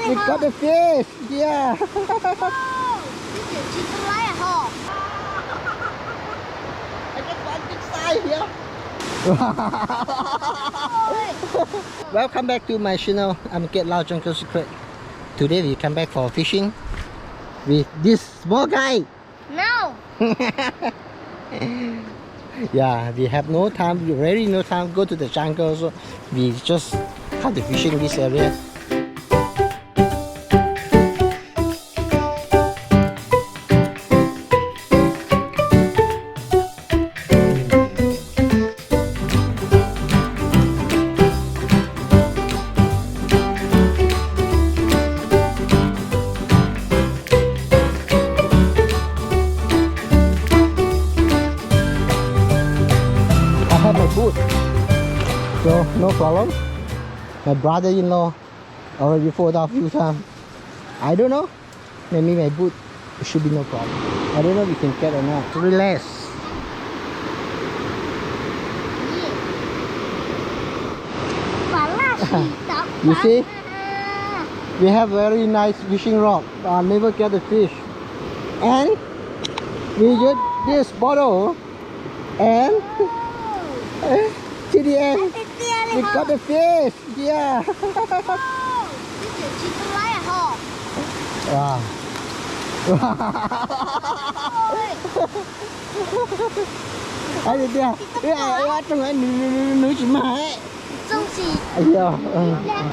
We got the fish. Yeah. I got one big size here. Welcome back to my channel. I'm Get Loud Jungle Secret. Today we come back for fishing with this small guy. No. Yeah, we have no time. We really no time to go to the jungle, so we just have the fishing in this area. I have my boot, so no problem. My brother-in-law already fought out a few times. I don't know. Maybe my boot should be no problem. I don't know if we can get or not. Relax. You see? We have very nice fishing rod, but never get the fish. And we use this bottle, and to the end, we got the fish. Yeah. Wow. Ở đây kìa, ở trong này nữ chỉ mãi.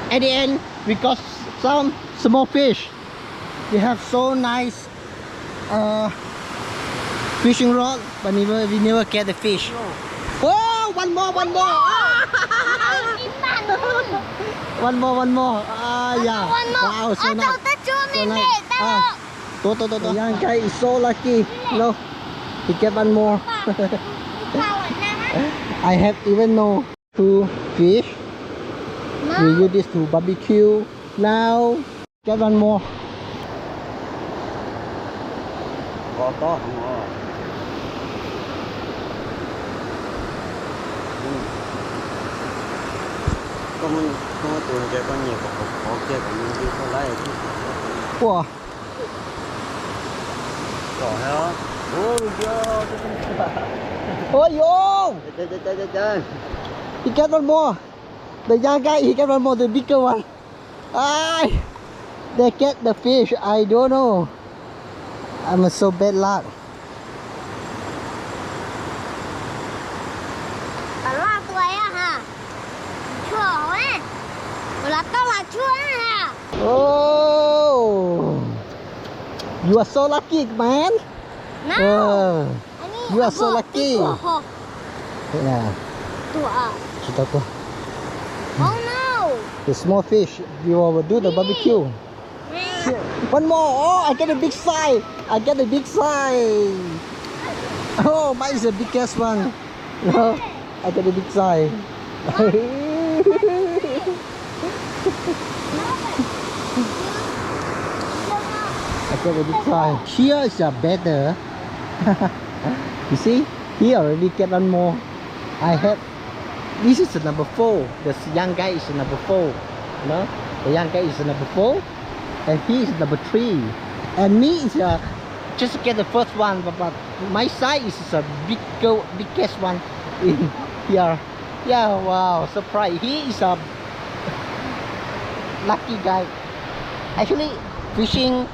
At the end, we got some small fish. We have so nice fishing rod, but we never get the fish. Oh, one more. One more. Yeah. Wow, so nice. So nice. The young guy is so lucky. No, he get one more. I have even no two fish. We use this to barbecue. Now, get one more. Wow. Oh, yo! He got one more. The young guy, he got one more, the bigger one. They get the fish. I don't know. I'm so bad luck. Oh, you are so lucky, man. No. You are so lucky. Yeah. Oh no. The small fish, you will do the barbecue. One more. Oh, I get a big size. I get a big size. Oh, mine is the biggest one. No, I get a big size. I get a big size. Here is a better. You see, he already get one more. I have. This is the number 4. The young guy is the number 4. No, the young guy is the number 4, and he is number 3. And me is just get the first one, but my size is the biggest one in here. Yeah, wow, surprise. He is a lucky guy. Actually, fishing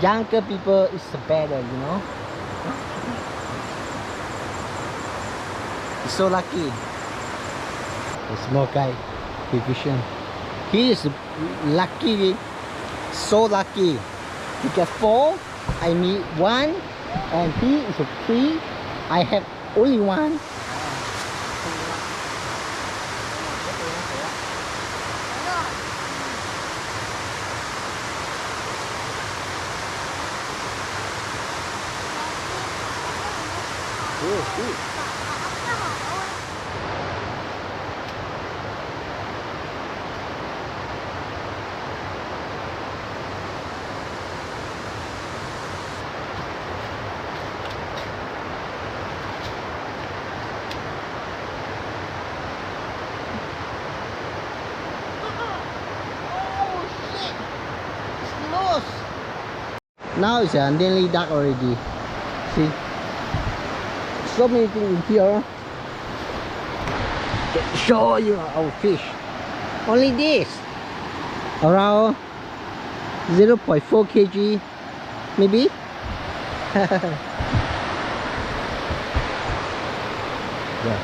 younger people is better, you know. He's so lucky. The small guy, he fishing. He is lucky, so lucky. He get 4, I need 1, and he is a 3. I have only 1. Now it's nearly dark already. See, so many things in here. Show you our fish. Only this, around 0.4 kg, maybe. Yeah.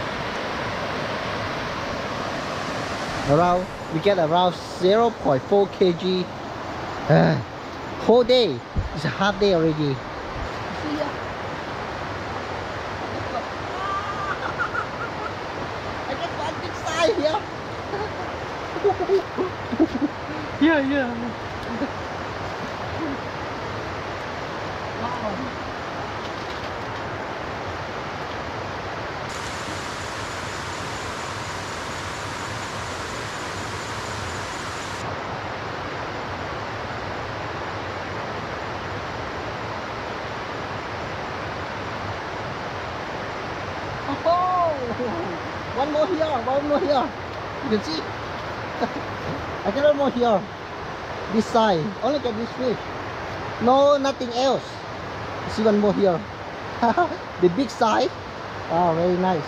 Around, we get around 0.4 kg. Whole day. It's a half day already. I get one big size here. Yeah. Wow. Oh, one more here. You can see. I get one more here. This side. Only get this fish. No, nothing else. See one more here. The big size. Oh, very nice.